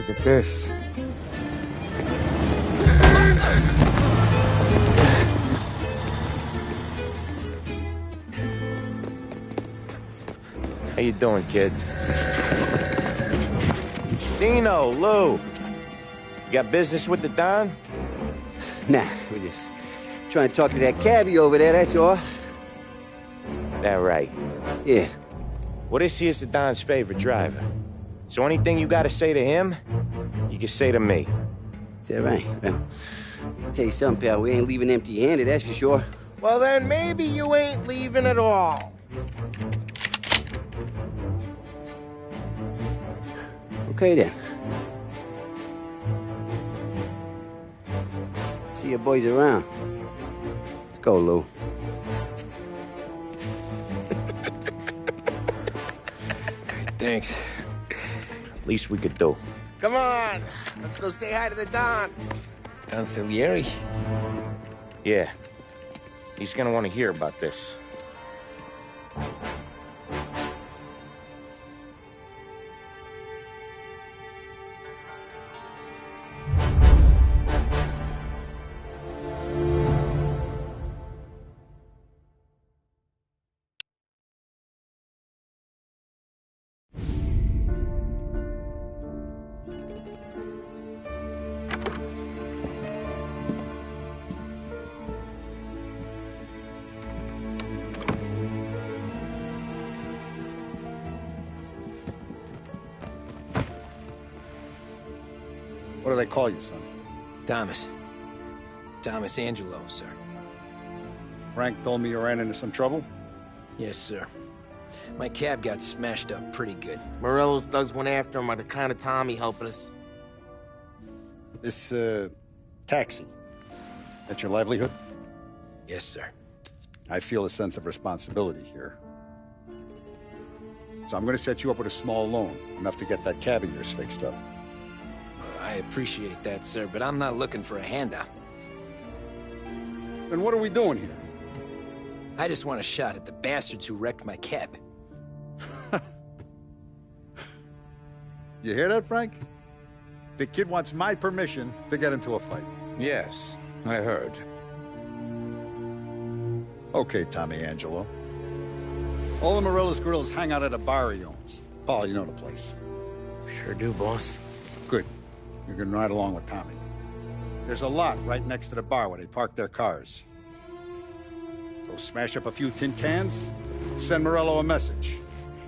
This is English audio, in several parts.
Look at this. How you doing, kid? Dino, Lou. You got business with the Don? Nah, we're just trying to talk to that cabbie over there, that's all. That right. Yeah. Well, this here's the Don's favorite driver. So anything you gotta say to him, you can say to me. Is that right? Well, I'll tell you something, pal. We ain't leaving empty-handed, that's for sure. Well, then maybe you ain't leaving at all. Okay, then. See your boys around. Let's go, Lou. Thanks. Least we could do. Come on, let's go say hi to the Don. Don Salieri? Yeah. He's gonna want to hear about this. What do they call you, son? Thomas. Thomas Angelo, sir. Frank told me you ran into some trouble? Yes, sir. My cab got smashed up pretty good. Morello's thugs went after him by the kind of Tommy helping us. This, taxi. That's your livelihood? Yes, sir. I feel a sense of responsibility here. So I'm gonna set you up with a small loan, enough to get that cab of yours fixed up. I appreciate that, sir, but I'm not looking for a handout. Then what are we doing here? I just want a shot at the bastards who wrecked my cab. You hear that, Frank? The kid wants my permission to get into a fight. Yes, I heard. Okay, Tommy Angelo. All the Morello's girls hang out at a bar he owns. Paul, you know the place. Sure do, boss. Good. You can ride along with Tommy. There's a lot right next to the bar where they park their cars. Go smash up a few tin cans, send Morello a message.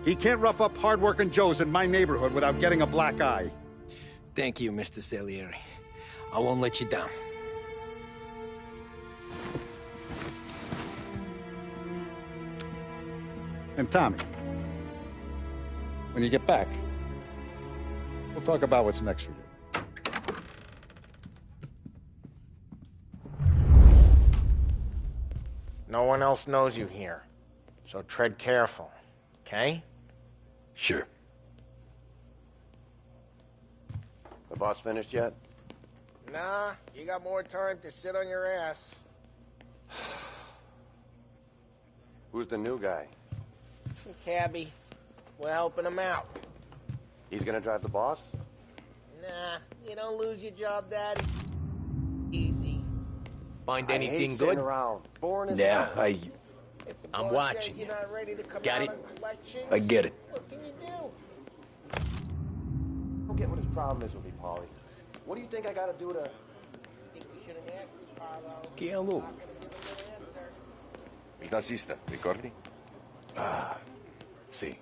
He can't rough up hard-working Joes in my neighborhood without getting a black eye. Thank you, Mr. Salieri. I won't let you down. And Tommy, when you get back, we'll talk about what's next for you. No one else knows you here, so tread careful, okay? Sure. The boss finished yet? Nah, you got more time to sit on your ass. Who's the new guy? Cabbie, we're helping him out. He's gonna drive the boss? Nah, you don't lose your job, Daddy. Easy. Find I anything hate good? sitting around. Boring as Yeah, hell. If the I'm boss watching says you. you're not ready to come Got out it? on collections, I get it. what can you do? I don't get what his problem is with me, Paulie. What do you think I gotta do to... I think we should have asked this, Harlow. Che Lou? Il tassista, ricordi? Ah, sì,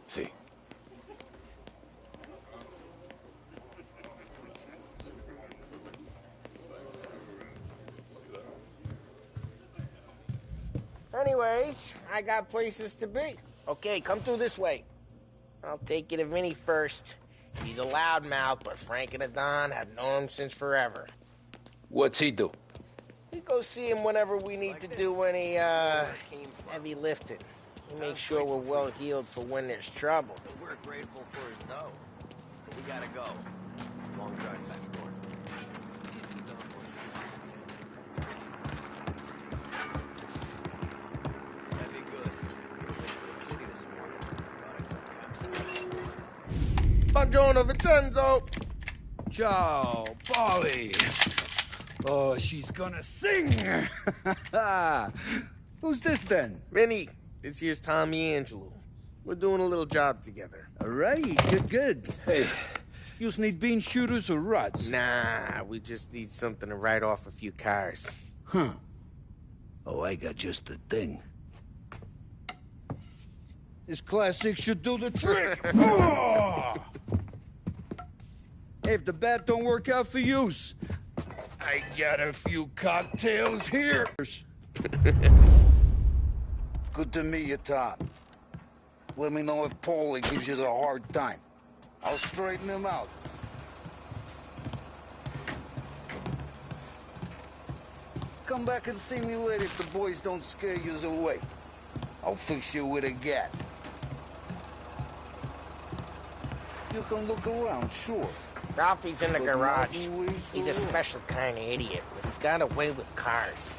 sì. Anyways, I got places to be. Okay, come through this way. I'll take you to Vinny first. He's a loudmouth, but Frank and the Don have known him since forever. What's he do? We go see him whenever we need to do any, heavy lifting. We make sure we're well healed for when there's trouble. We're grateful for his dough. But we gotta go. Long drive back north. That'd be good. City this morning. Buongiorno, Vincenzo! Ciao, Polly. Oh, she's gonna sing. Who's this then? Vinny, this here's Tommy Angelo. We're doing a little job together. All right, good. Hey, you need bean shooters or rods? Nah, we just need something to write off a few cars. Huh. Oh, I got just the thing. This classic should do the trick. Oh! Hey, if the bat don't work out for use, I got a few cocktails here. Good to meet you, Tom. Let me know if Paulie gives you a hard time. I'll straighten him out. Come back and see me later if the boys don't scare you away. I'll fix you with a gat. You can look around, sure. Ralphie's in the But garage. not always He's a around. special kind of idiot, but he's got a way with cars.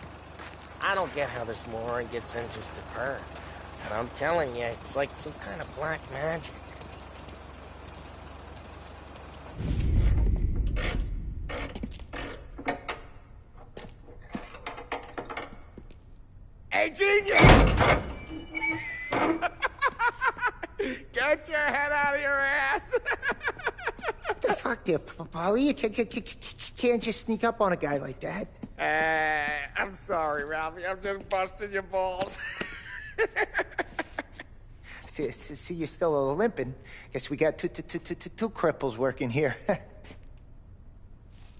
I don't get how this moron gets engines to purr. But I'm telling you, it's like some kind of black magic. Hey, genius! Get your head out of your ass! What the fuck there, Polly? You can't just sneak up on a guy like that. I'm sorry, Ralphie. I'm just busting your balls. See, you're still limping. Guess we got two cripples working here.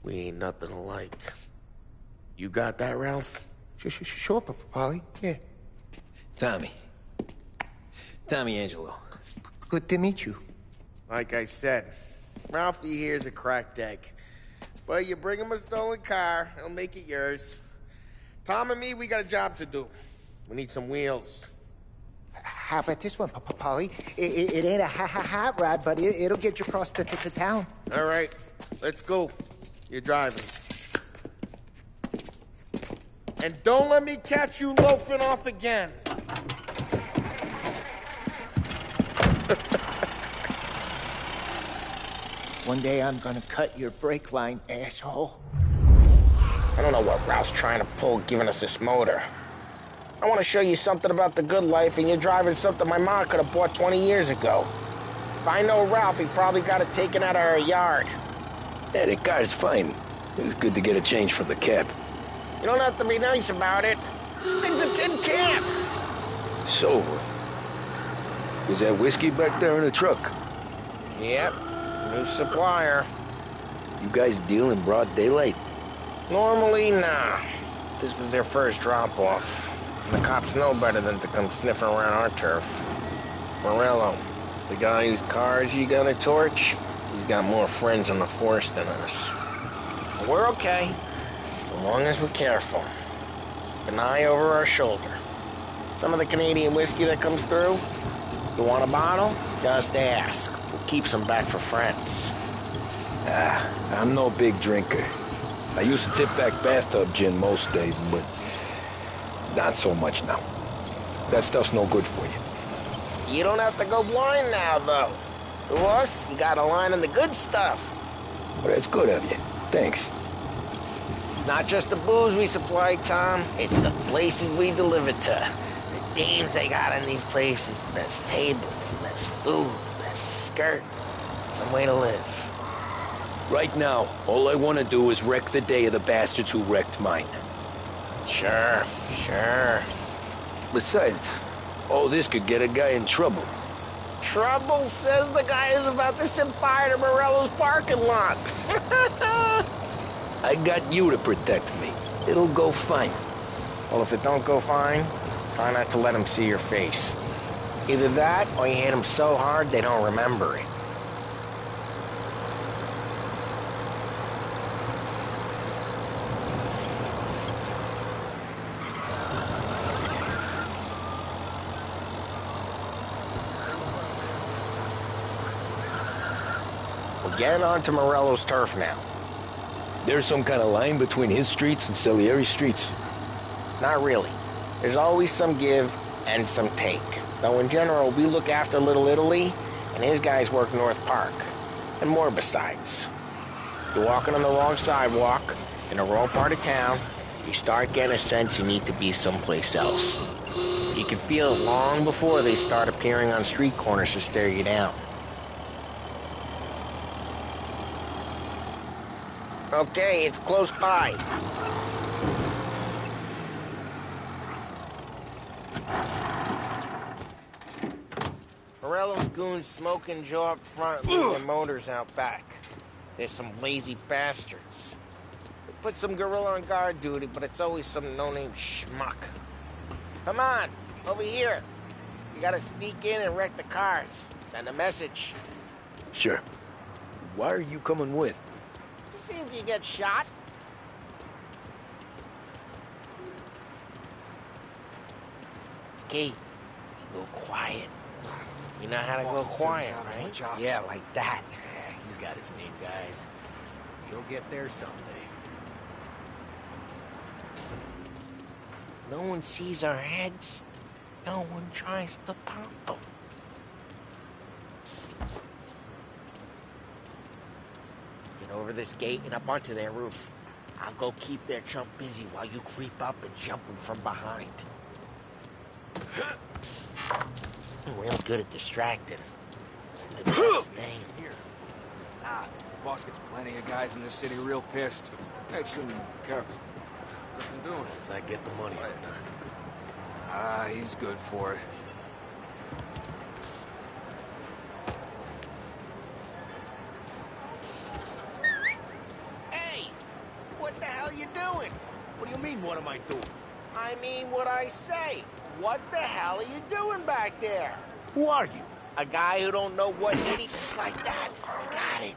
We ain't nothing alike. You got that, Ralph? Sure, Polly. Yeah. Tommy Angelo. Good to meet you. Like I said, Ralphie here's a cracked egg. But you bring him a stolen car, he'll make it yours. Tom and me, we got a job to do. We need some wheels. How about this one, Polly? It ain't a hot rod, but it'll get you across to town. All right, let's go. You're driving. And don't let me catch you loafing off again. One day I'm gonna cut your brake line, asshole. I don't know what Ralph's trying to pull giving us this motor. I want to show you something about the good life, and you're driving something my mom could have bought 20 years ago. If I know Ralph, he probably got it taken out of our yard. Yeah, the car's fine. It's good to get a change from the cab. You don't have to be nice about it. This thing's a tin can. So, was that whiskey back there in the truck? Yep, new supplier. You guys deal in broad daylight? Normally, nah. This was their first drop-off. The cops know better than to come sniffing around our turf. Morello, the guy whose cars you got a torch, he's got more friends on the force than us. But we're okay, so long as we're careful. Keep an eye over our shoulder. Some of the Canadian whiskey that comes through, you want a bottle? Just ask. We'll keep some back for friends. I'm no big drinker. I used to tip back bathtub gin most days, but not so much now. That stuff's no good for you. You don't have to go blind now, though. To us, you got a line on the good stuff. Well, that's good of you. Thanks. Not just the booze we supply, Tom. It's the places we deliver to. The dames they got in these places. Best tables, best food, best skirt. Some way to live. Right now, all I want to do is wreck the day of the bastards who wrecked mine. Sure. Besides, all this could get a guy in trouble. Trouble, says the guy who's about to set fire to Morello's parking lot. I got you to protect me. It'll go fine. Well, if it don't go fine, try not to let him see your face. Either that, or you hit him so hard they don't remember it. We're getting onto Morello's turf now. There's some kind of line between his streets and Salieri's streets. Not really. There's always some give and some take. Though in general, we look after Little Italy, and his guys work North Park. And more besides. You're walking on the wrong sidewalk, in the wrong part of town. You start getting a sense you need to be someplace else. You can feel it long before they start appearing on street corners to stare you down. Okay, it's close by. Morello's goons smoking Joe up front, leaving motors out back. There's some lazy bastards. They put some gorilla on guard duty, but it's always some no-name schmuck. Come on, over here. You gotta sneak in and wreck the cars. Send a message. Sure. Why are you coming with? To see if you get shot. Okay, you go quiet. You know how to go quiet, right? Yeah, like that. Yeah, he's got his men, guys. You'll get there someday. If no one sees our heads, no one tries to pop them. Get over this gate and up onto their roof. I'll go keep their chump busy while you creep up and jump them from behind. I'm real good at distracting. It's the best thing. Here. Boss gets plenty of guys in this city real pissed. Makes them careful. Nothing doing as I get the money all done. He's good for it. Hey! What the hell you doing? What do you mean, what am I doing? I mean what I say. What the hell are you doing back there? Who are you? A guy who don't know what hit him just like that. You got it.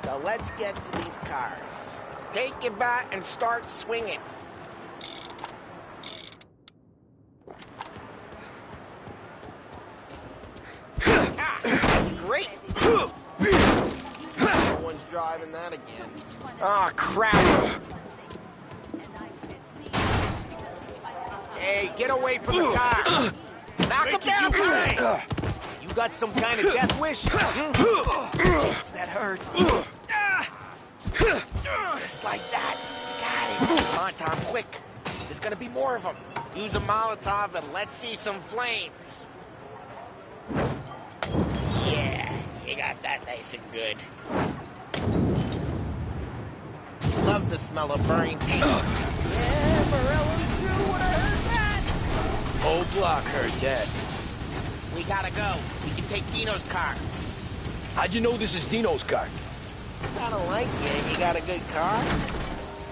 Now let's get to these cars. Take your bat and start swinging. That's great. No one's driving that again. Oh, crap. Hey, get away from the car! Knock him down! You got some kind of death wish? Jeez, that hurts. Just like that. Got it. Come on, Tom, quick. There's gonna be more of them. Use a Molotov and let's see some flames. Yeah, you got that nice and good. Love the smell of burning paint. Yeah, Morello's Jew would have heard that. Whole block heard that. We gotta go. We can take Dino's car. How'd you know this is Dino's car? I don't like you and you got a good car.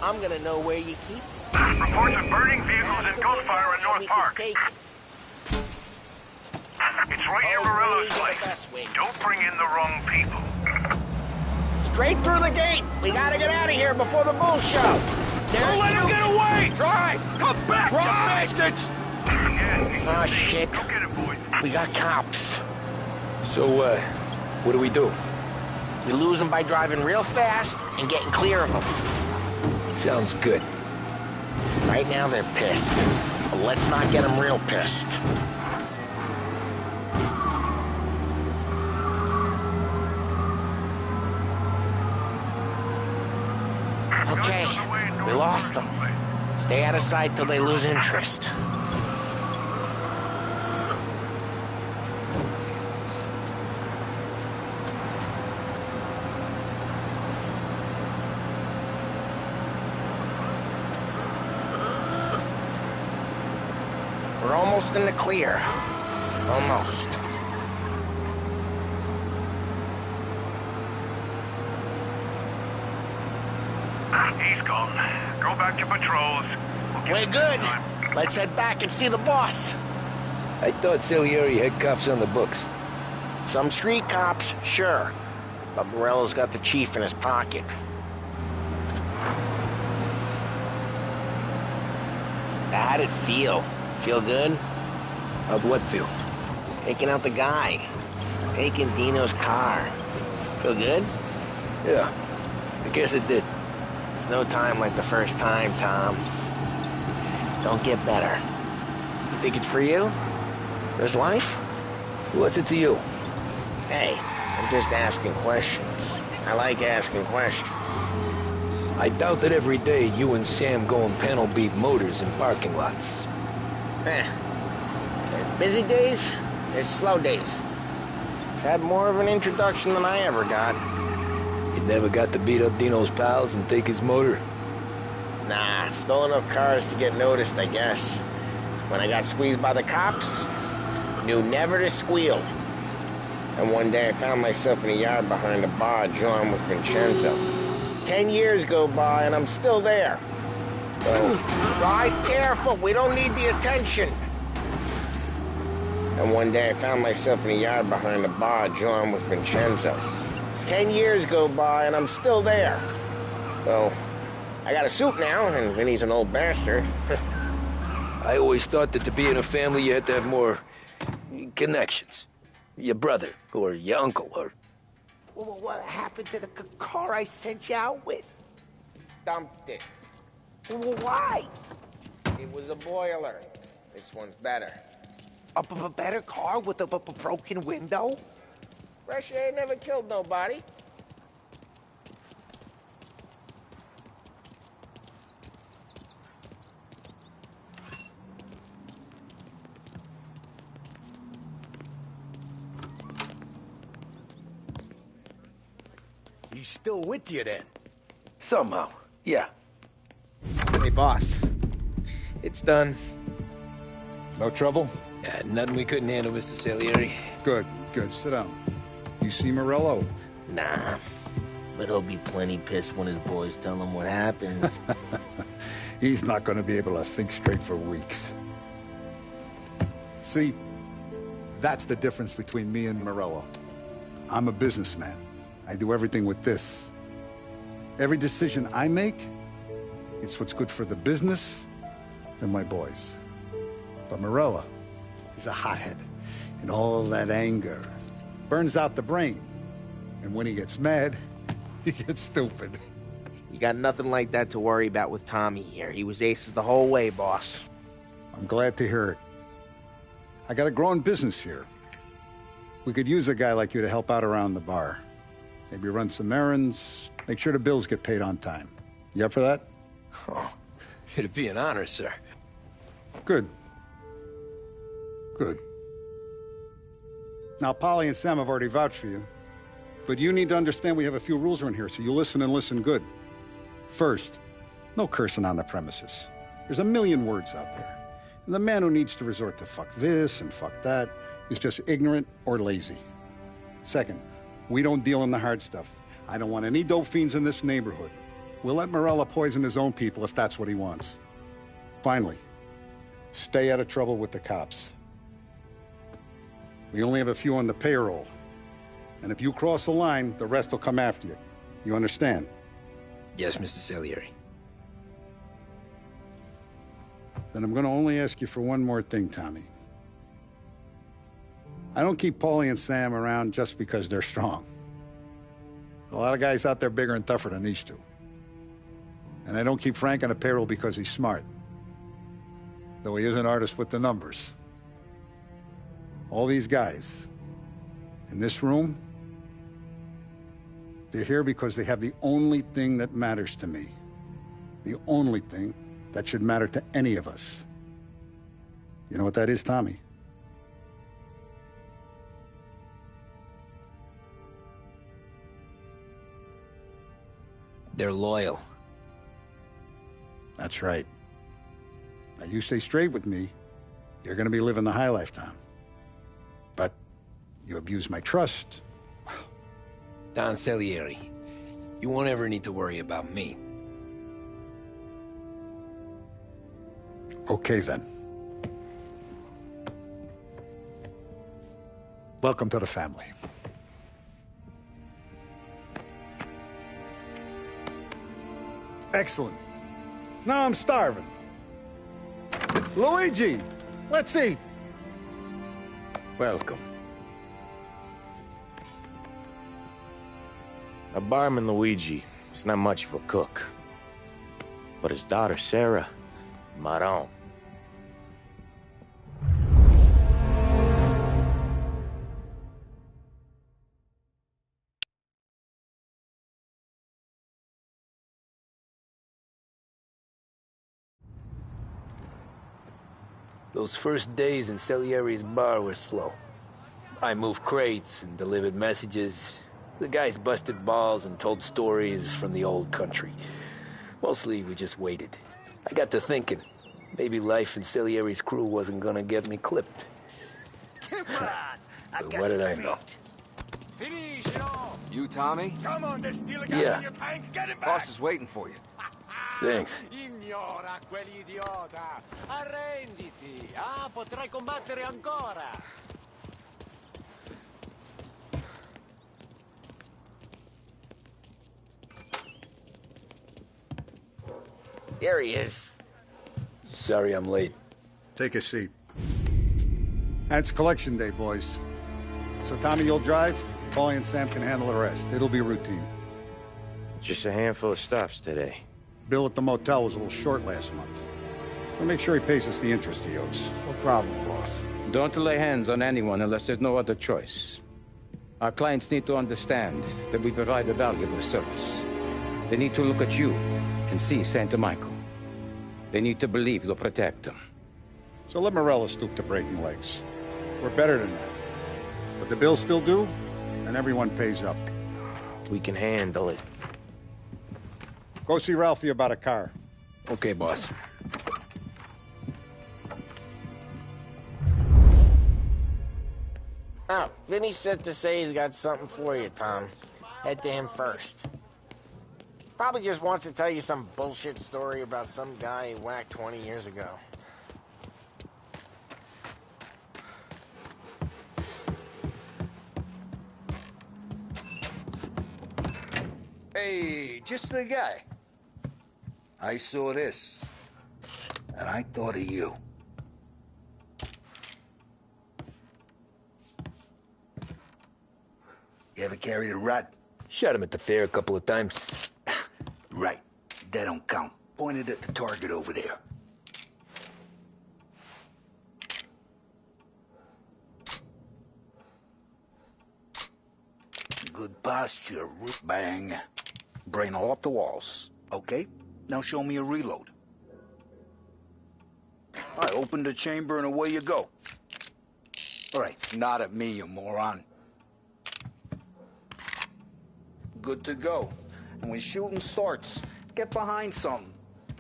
I'm gonna know where you keep it. Reports of burning vehicles and gunfire in North Park. Take it. It's right near Morello's place. Don't bring in the wrong people. Straight through the gate. We gotta get out of here before the bull show. Don't let him get away! Drive! Come back, Drive! you bastards! Oh, shit. Go get it, boys. We got cops. So, what do we do? We lose them by driving real fast and getting clear of them. Sounds good. Right now, they're pissed. But let's not get them real pissed. Okay, we lost them. Stay out of sight till they lose interest. We're almost in the clear. Almost. He's gone. Go back to patrols. We're good. Let's head back and see the boss. I thought Salieri had cops on the books. Some street cops, sure. But Morello's got the chief in his pocket. How'd it feel? Feel good? How'd what feel? Taking out the guy. Taking Dino's car. Feel good? Yeah, I guess it did. There's no time like the first time, Tom. Don't get better. Think it's for you? This life? What's it to you? Hey, I'm just asking questions. I like asking questions. I doubt that every day you and Sam go and panel beat motors in parking lots. There's busy days, there's slow days. I've had more of an introduction than I ever got. You never got to beat up Dino's pals and take his motor? Nah, stole enough cars to get noticed, I guess. When I got squeezed by the cops, knew never to squeal. And one day I found myself in a yard behind a bar drawn with Vincenzo. 10 years go by and I'm still there. So, ride careful, we don't need the attention. And one day I found myself in a yard behind a bar drawn with Vincenzo. 10 years go by and I'm still there. So, I got a suit now, and Vinny's an old bastard. I always thought that to be in a family you had to have more connections. Your brother, or your uncle, or... Well, what happened to the car I sent you out with? Dumped it. Well, why? It was a boiler. This one's better. A better car with a broken window? Fresh air never killed nobody. He's still with you, then? Somehow, yeah. Hey, boss. It's done. No trouble? Nothing we couldn't handle, Mr. Salieri. Good, good. Sit down. You see Morello? Nah, but he'll be plenty pissed when his boys tell him what happened. He's not going to be able to think straight for weeks. See, that's the difference between me and Morello. I'm a businessman. I do everything with this. Every decision I make, it's what's good for the business and my boys. But Morello is a hothead, and all that anger burns out the brain. And when he gets mad, he gets stupid. You got nothing like that to worry about with Tommy here. He was aces the whole way, boss. I'm glad to hear it. I got a growing business here. We could use a guy like you to help out around the bar. Maybe run some errands, make sure the bills get paid on time. You up for that? Oh, it'd be an honor, sir. Good. Good. Now, Polly and Sam have already vouched for you. But you need to understand we have a few rules around here, so you listen and listen good. First, no cursing on the premises. There's a million words out there. And the man who needs to resort to fuck this and fuck that is just ignorant or lazy. Second, we don't deal in the hard stuff. I don't want any dope fiends in this neighborhood. We'll let Morella poison his own people if that's what he wants. Finally, stay out of trouble with the cops. We only have a few on the payroll. And if you cross the line, the rest will come after you. You understand? Yes, Mr. Salieri. Then I'm going to only ask you for one more thing, Tommy. I don't keep Paulie and Sam around just because they're strong. A lot of guys out there bigger and tougher than these two. And I don't keep Frank on the payroll because he's smart. Though he is an artist with the numbers. All these guys in this room, they're here because they have the only thing that matters to me. The only thing that should matter to any of us. You know what that is, Tommy? They're loyal. That's right. Now, you stay straight with me, you're gonna be living the high lifetime. But you abuse my trust. Don Salieri, you won't ever need to worry about me. Okay, then. Welcome to the family. Excellent. Now I'm starving. Luigi, let's eat. Welcome. A barman, Luigi, is not much of a cook. But his daughter, Sarah, Maron. Those first days in Salieri's bar were slow. I moved crates and delivered messages. The guys busted balls and told stories from the old country. Mostly, we just waited. I got to thinking, maybe life in Salieri's crew wasn't gonna get me clipped. Come on! But what did I know? You, Tommy? Come on, there's steel gas Yeah. in your tank. Get him back! Boss is waiting for you. Thanks. Ignora quell'idiota! Arrenditi! Ah, potrai combattere ancora! There he is. Sorry I'm late. Take a seat. And it's collection day, boys. So Tommy, you'll drive. Paulie and Sam can handle the rest. It'll be routine. Just a handful of stops today. Bill at the motel was a little short last month. So make sure he pays us the interest he owes. No problem, boss. Don't lay hands on anyone unless there's no other choice. Our clients need to understand that we provide a valuable service. They need to look at you and see Santa Michael. They need to believe you'll protect them. So let Morello stoop to breaking legs. We're better than that. But the bill's still due, and everyone pays up. We can handle it. Go see Ralphie about a car. Okay, boss. Oh, Vinny said to say he's got something for you, Tom. Head to him first. Probably just wants to tell you some bullshit story about some guy he whacked 20 years ago. Hey, just the guy. I saw this, and I thought of you. You ever carried a rat? Shot him at the fair a couple of times. Right. That don't count. Pointed at the target over there. Good posture, bang. Brain all up the walls. Okay? Now show me a reload. I open the chamber and away you go. All right, nod at me, you moron. Good to go. And when shooting starts, get behind something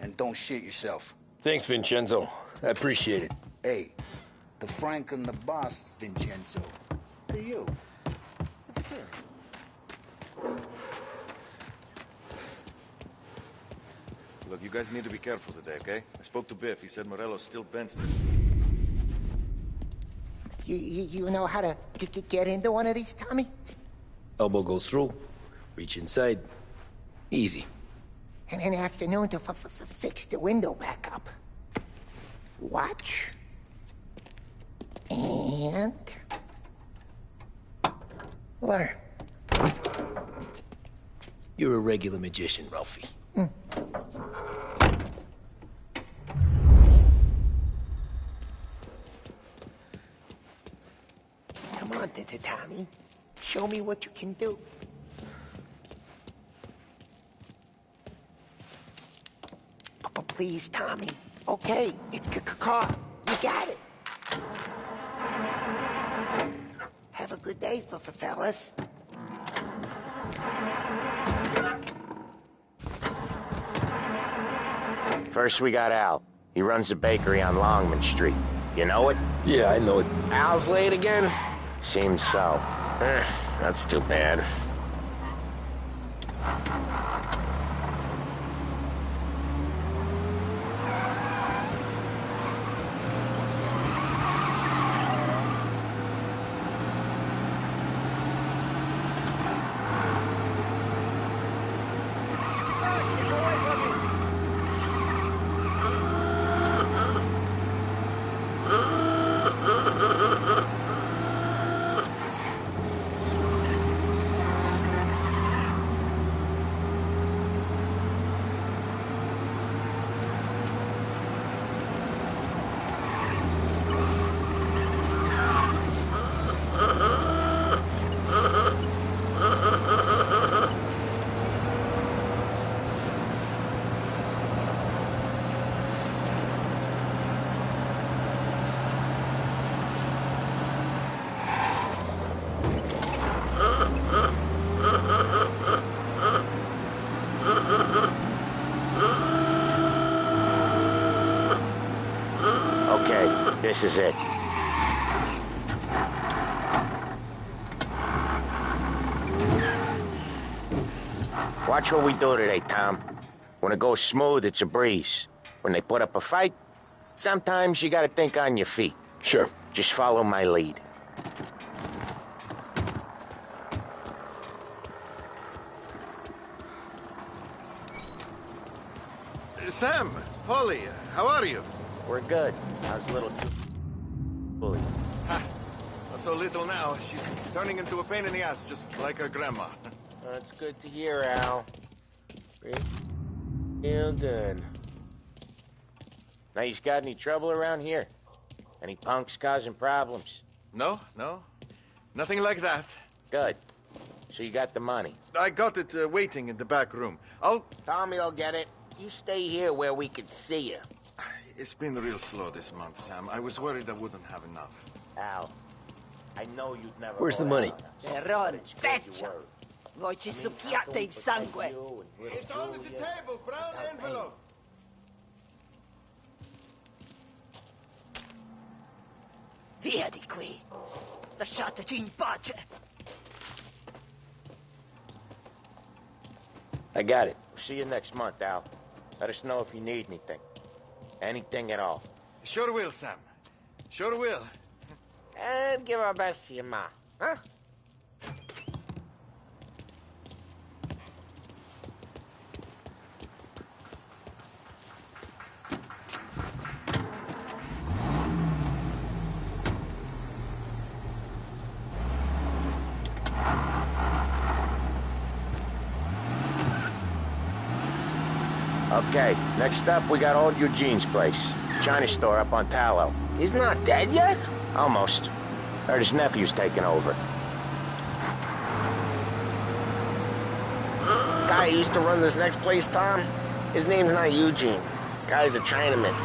and don't shit yourself. Thanks, Vincenzo. I appreciate it. Hey, the Frank and the boss, Vincenzo. To you. Look, you guys need to be careful today, okay? I spoke to Biff. He said Morello's still bent. You know how to get into one of these, Tommy? Elbow goes through. Reach inside. Easy. And an afternoon to fix the window back up. Watch. And... learn. You're a regular magician, Ralphie. Come on, Tommy. Show me what you can do. Please, Tommy. Okay, it's car. You got it. Have a good day, fellas. First, we got Al. He runs a bakery on Longman Street. You know it? Yeah, I know it. Al's late again? Seems so. That's too bad. This is it. Watch what we do today, Tom. When it goes smooth, it's a breeze. When they put up a fight, sometimes you gotta think on your feet. Sure. Just follow my lead. Sam, Polly, how are you? We're good. I was a little too bully. Ha! So little now, she's turning into a pain in the ass, just like her grandma. That's good to hear, Al. Real good. Now, you got any trouble around here? Any punks causing problems? No. Nothing like that. Good. So you got the money? I got it waiting in the back room. Tommy will get it. You stay here where we can see you. It's been real slow this month, Sam. I was worried I wouldn't have enough. Al, I know you'd never... Where's the money? Errore, feccia! Voi ci succhiate il sangue! It's under the table, brown envelope! Via di qui! Lasciateci in pace! I got it. See you next month, Al. Let us know if you need anything. Anything at all. Sure will, Sam. Sure will. And give our best to your ma, huh? Okay, next up, we got old Eugene's place. China store up on Tallow. He's not dead yet? Almost. Heard his nephew's taking over. Guy who used to run this next place, Tom? His name's not Eugene. Guy's a Chinaman.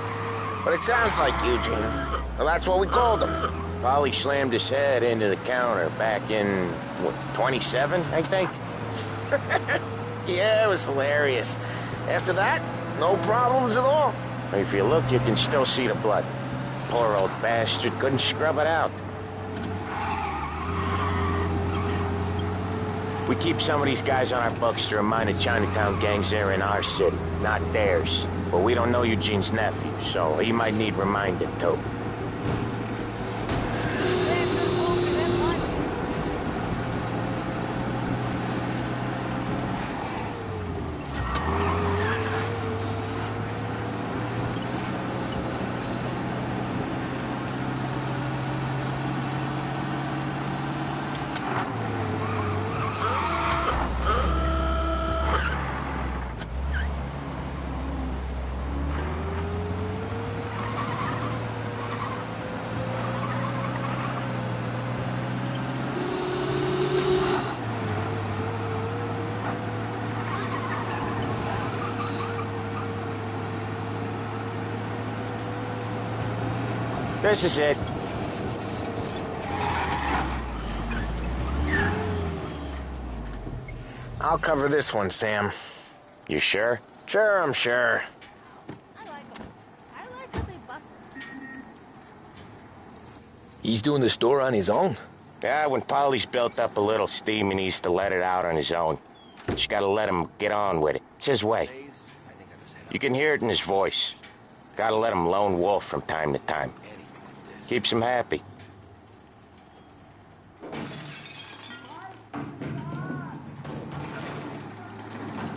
But it sounds like Eugene. Well, that's what we called him. Polly slammed his head into the counter back in, what, 27, I think? Yeah, it was hilarious. After that, no problems at all. If you look, you can still see the blood. Poor old bastard couldn't scrub it out. We keep some of these guys on our books to remind the Chinatown gangs they're in our city, not theirs. But we don't know Eugene's nephew, so he might need reminded too. This is it. I'll cover this one, Sam. You sure? Sure, I'm sure. He's doing the store on his own? Yeah, when Polly's built up a little steam, he needs to let it out on his own. Just gotta let him get on with it. It's his way. You can hear it in his voice. Gotta let him lone wolf from time to time. Keeps him happy.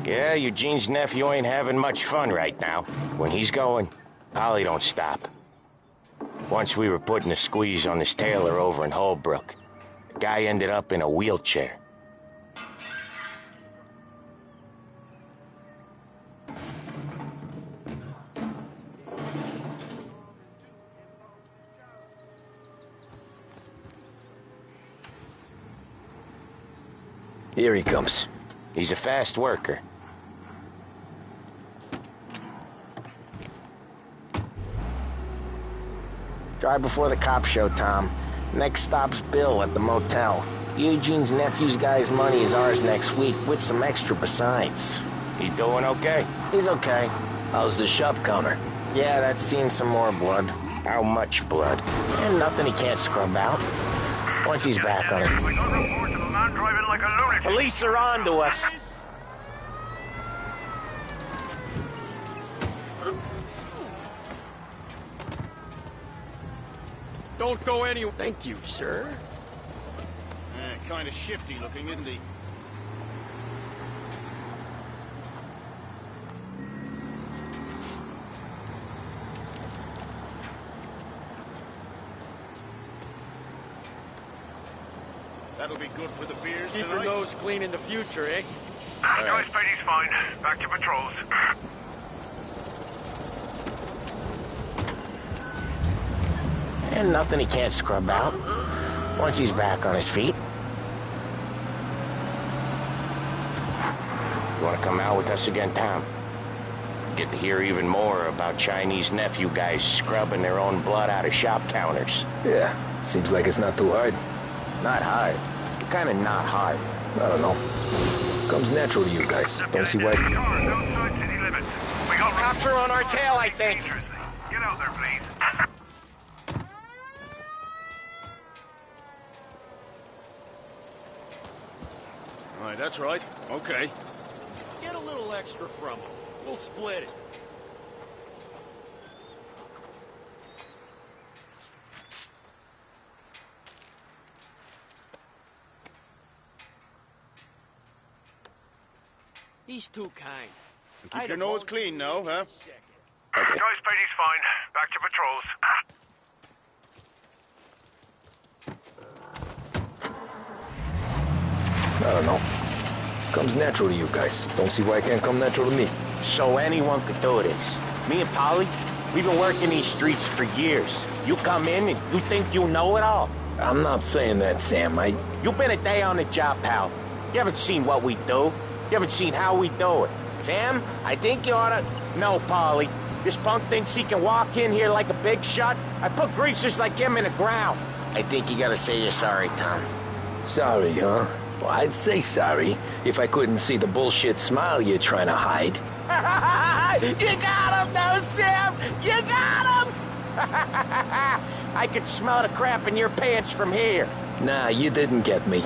Yeah, Eugene's nephew ain't having much fun right now. When he's going, Polly don't stop. Once we were putting a squeeze on this tailor over in Holbrook. The guy ended up in a wheelchair. Here he comes. He's a fast worker. Drive before the cops show, Tom. Next stop's Bill at the motel. Eugene's nephew's guy's money is ours next week, with some extra besides. He doing okay? He's okay. How's the shop counter? Yeah, that's seen some more blood. How much blood? And nothing he can't scrub out. Once he's back on it. We got reports of a man driving like a lunatic. Police are on to us. Don't go anywhere. Thank you, sir. Kind of shifty looking, isn't he? That'll be good for the beers Keep tonight. your nose clean in the future, eh? Joyce Beatty's fine. Back to patrols. And nothing he can't scrub out. Once he's back on his feet. You want to come out with us again, Tom? Get to hear even more about Chinese nephew guys scrubbing their own blood out of shop counters. Yeah, seems like it's not too hard. Not hard. Kind of not hard. I don't know. Comes natural to you guys. Don't see why. Cars outside city limits. We got Cops are on our tail, I think. Get out there, please. All right, that's right. Okay. Get a little extra from him. We'll split it. He's too kind. And keep your nose clean now, huh? Joyce Beatty's fine. Back to patrols. I don't know. Comes natural to you guys. Don't see why it can't come natural to me. So anyone could do this. Me and Polly, we've been working these streets for years. You come in and you think you know it all. I'm not saying that, Sam. You've been a day on the job, pal. You haven't seen what we do. You haven't seen how we do it. Sam, I think you oughta... No, Polly. This punk thinks he can walk in here like a big shot. I put greasers like him in the ground. I think you gotta say you're sorry, Tom. Sorry, huh? Well, I'd say sorry if I couldn't see the bullshit smile you're trying to hide. You got him, though, Sam! You got him! I could smell the crap in your pants from here. Nah, you didn't get me.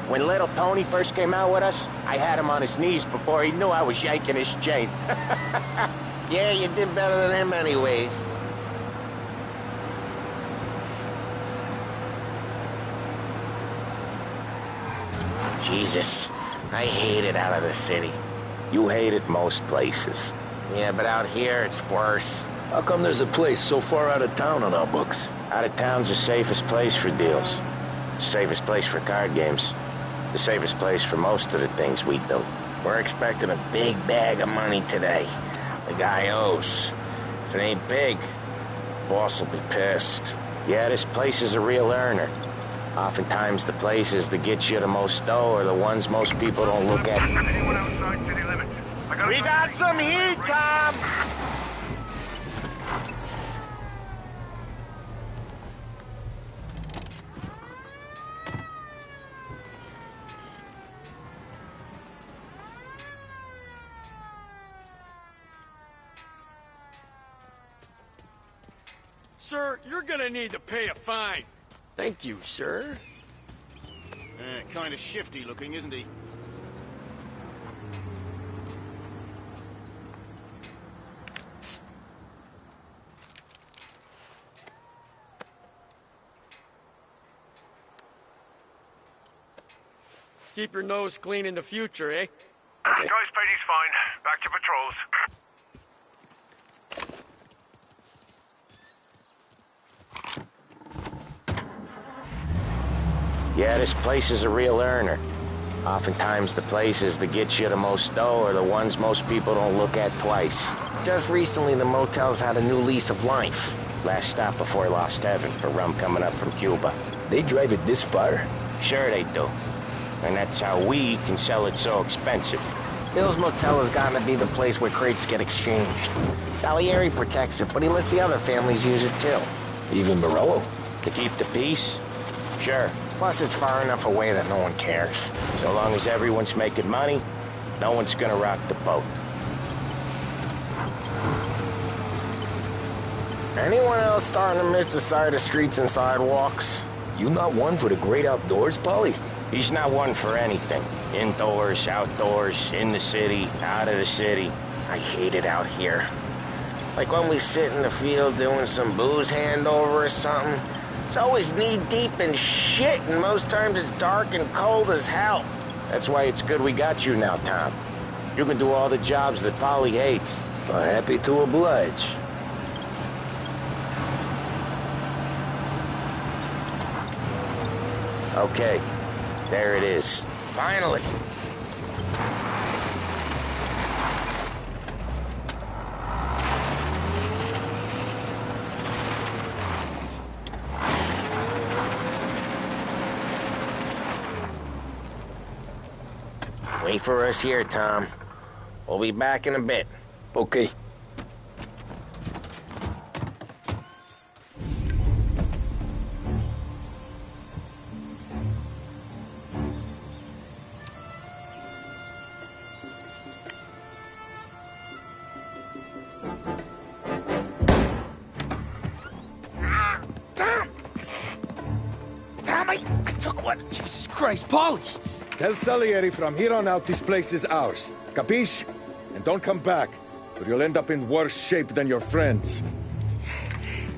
When little Tony first came out with us, I had him on his knees before he knew I was yanking his chain. Yeah, you did better than him anyways. Jesus, I hate it out of the city. You hate it most places. Yeah, but out here, it's worse. How come there's a place so far out of town on our books? Out of town's the safest place for deals. The safest place for card games. The safest place for most of the things we do. We're expecting a big bag of money today. The guy owes. If it ain't big, boss will be pissed. Yeah, this place is a real earner. Oftentimes the places that get you the most dough are the ones most people don't look at. Anyone outside city limits? We got some heat, Tom! Sir, you're gonna need to pay a fine. Thank you, sir. Kind of shifty looking, isn't he? Keep your nose clean in the future, eh? Joyce Beatty's fine. Back to patrols. Yeah, this place is a real earner. Oftentimes the places that get you the most dough are the ones most people don't look at twice. Just recently, the motel's had a new lease of life. Last stop before Lost Heaven for rum coming up from Cuba. They drive it this far? Sure they do. And that's how we can sell it so expensive. Bill's Motel has gotten to be the place where crates get exchanged. Salieri protects it, but he lets the other families use it too. Even Morello? To keep the peace? Sure. Plus, it's far enough away that no one cares. So long as everyone's making money, no one's gonna rock the boat. Anyone else starting to miss the side of streets and sidewalks? You not one for the great outdoors, Polly? He's not one for anything. Indoors, outdoors, in the city, out of the city. I hate it out here. Like when we sit in the field doing some booze handover or something. It's always knee-deep in shit, and most times it's dark and cold as hell. That's why it's good we got you now, Tom. You can do all the jobs that Polly hates. Well, happy to oblige. Okay, there it is. Finally. Wait for us here, Tom. We'll be back in a bit. Okay. Tom, I took one. Jesus Christ, Polly! Tell Salieri from here on out this place is ours. Capiche? And don't come back, or you'll end up in worse shape than your friends.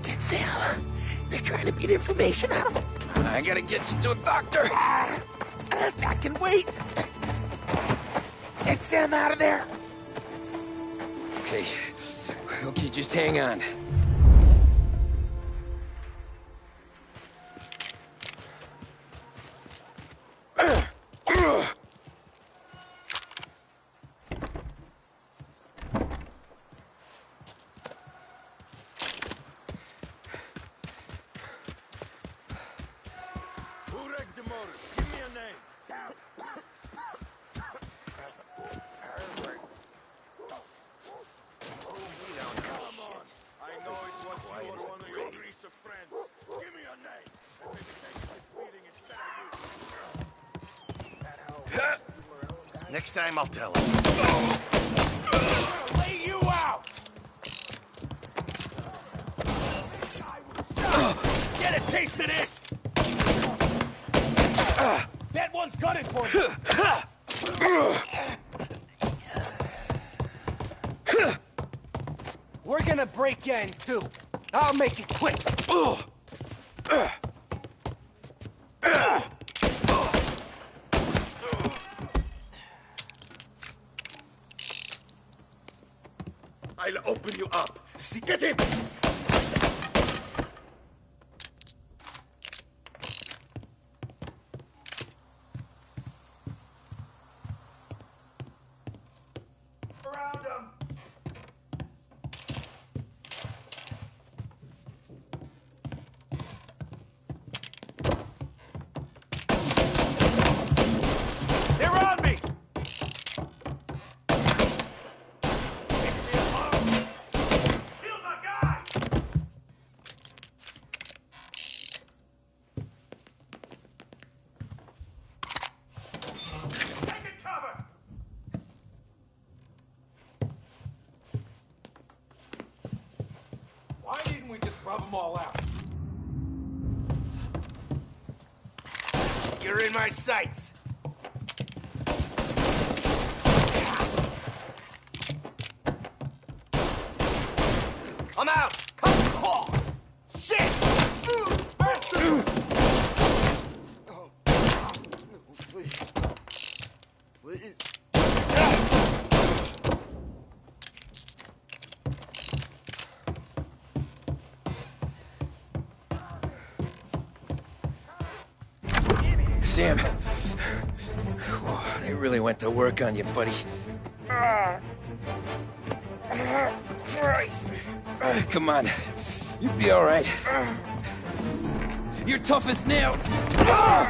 Get Sam. They're trying to beat information out of him. I gotta get you to a doctor. I can wait. Get Sam out of there. Okay. Okay, just hang on. Next time I'll tell him. Lay you out! Get a taste of this! That one's got it for you! We're gonna break in, too. I'll make it quick. I'll open you up. See, get him! Around him! They're on me! Why didn't we just rub them all out? You're in my sights. I'm out. Come on. Shit. Faster. Please. Please. Sam. They really went to work on you, buddy. Christ. Come on. You'll be all right. You're tough as nails. Oh,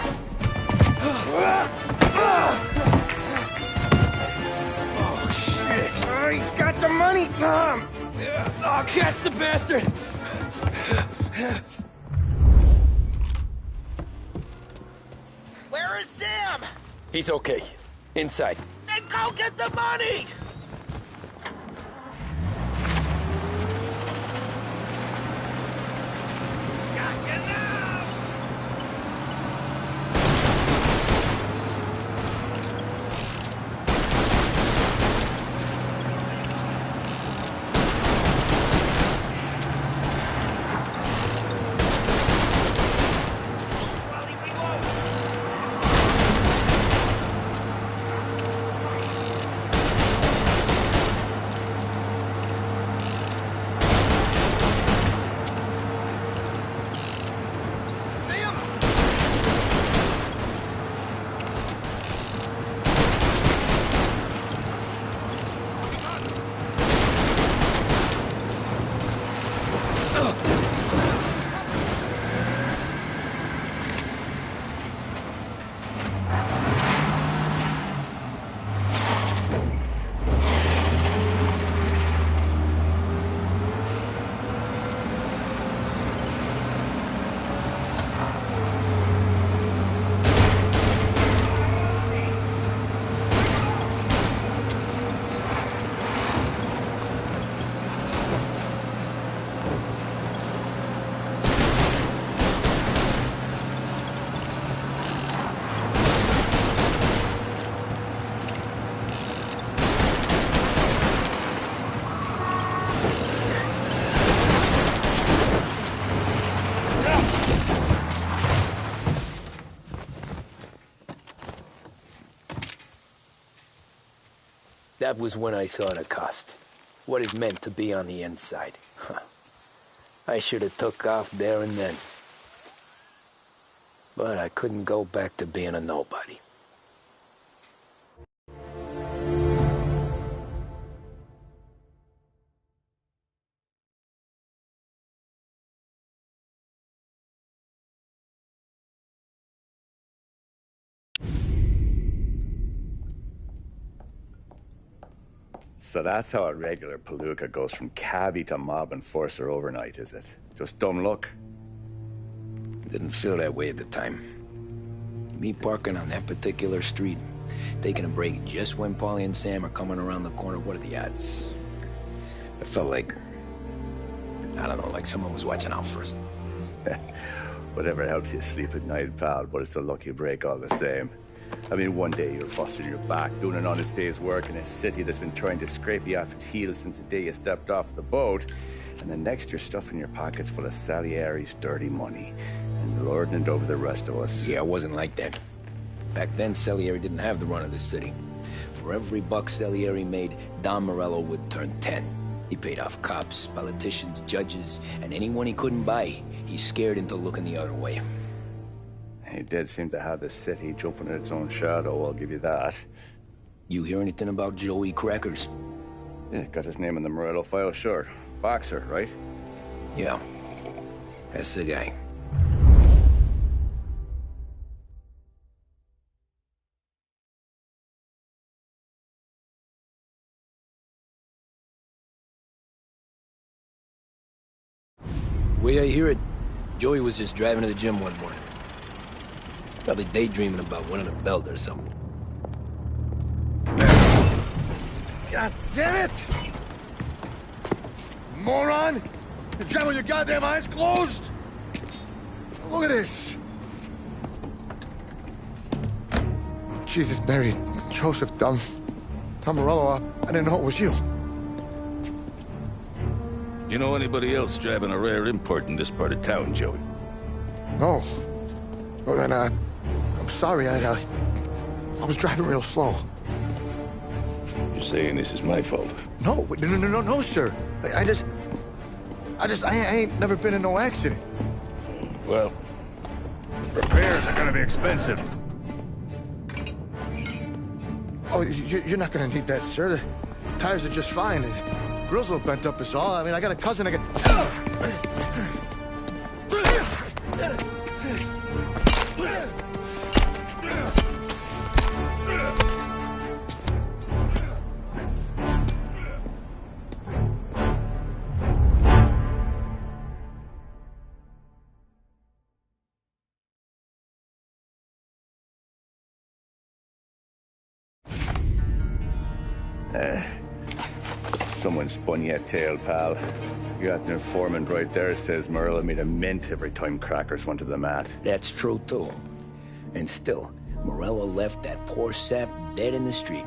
shit. Oh, he's got the money, Tom. Oh, catch the bastard. Where is Sam? He's okay. Inside. Then go get the money! That was when I saw the cost. What it meant to be on the inside. Huh. I should have took off there and then. But I couldn't go back to being a nobody. So that's how a regular palooka goes from cabbie to mob enforcer overnight, is it? Just dumb luck? Didn't feel that way at the time. Me parking on that particular street, taking a break just when Paulie and Sam are coming around the corner, what are the odds? I felt like, I don't know, like someone was watching out for us. Whatever helps you sleep at night, pal, but it's a lucky break all the same. I mean, one day you're busting your back, doing an honest day's work in a city that's been trying to scrape you off its heels since the day you stepped off the boat, and the next you're stuffing your pockets full of Salieri's dirty money and lording it over the rest of us. Yeah, it wasn't like that. Back then, Salieri didn't have the run of the city. For every buck Salieri made, Don Morello would turn 10. He paid off cops, politicians, judges, and anyone he couldn't buy, he scared into looking the other way. He did seem to have the city jumping in its own shadow, I'll give you that. You hear anything about Joey Crackers? Yeah, got his name in the Morello file, sure. Boxer, right? Yeah, that's the guy. Way I hear it, Joey was just driving to the gym one morning. Probably daydreaming about winning a belt or something. God damn it! Moron! You're driving with your goddamn eyes closed? Look at this! Jesus, Mary, Joseph, Tom Morello, I didn't know it was you. You know anybody else driving a rare import in this part of town, Joey? No. Well, then, I'm sorry, I was driving real slow. You're saying this is my fault? No, no, sir. I ain't never been in no accident. Well, repairs are gonna be expensive. Oh, you're not gonna need that, sir. The tires are just fine. The grill's a little bent up is all. I mean, I got a cousin I can... Someone spun you a tale, pal. You got an informant right there says Morello made a mint every time Crackers went to the mat. That's true, too. And still, Morello left that poor sap dead in the street.